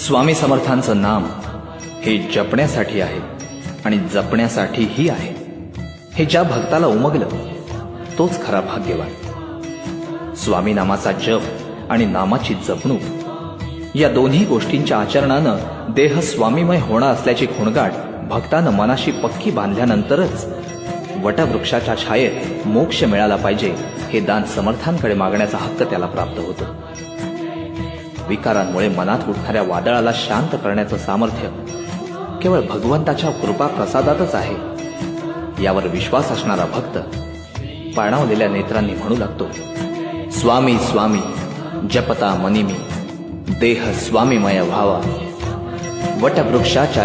स्वामी समर्थांचं नाम हे जपण्यासाठी आहे आणि जपण्यासाठीही आहे. हे ज्या भक्ताला उमगलं तोच खरा भाग्यवान. स्वामी नामाचा जप आणि नामाची जपणूक या दोन्ही गोष्टींच्या आचरणानं देह स्वामीमय होणार असल्याची खुणगाट भक्तानं मनाशी पक्की बांधल्यानंतरच वटवृक्षाच्या छायेत मोक्ष मिळाला पाहिजे हे दान समर्थांकडे मागण्याचा हक्क त्याला प्राप्त होतो. विकारांमुळे मनात उठणाऱ्या वादळाला शांत करण्याचं सामर्थ्य केवळ भगवंताच्या कृपा प्रसादातच आहे. यावर विश्वास असणारा भक्त पाणावलेल्या नेत्रांनी म्हणू लागतो, स्वामी स्वामी जपता मनी मी, देह स्वामीमय व्हावा. वटवृक्षाच्या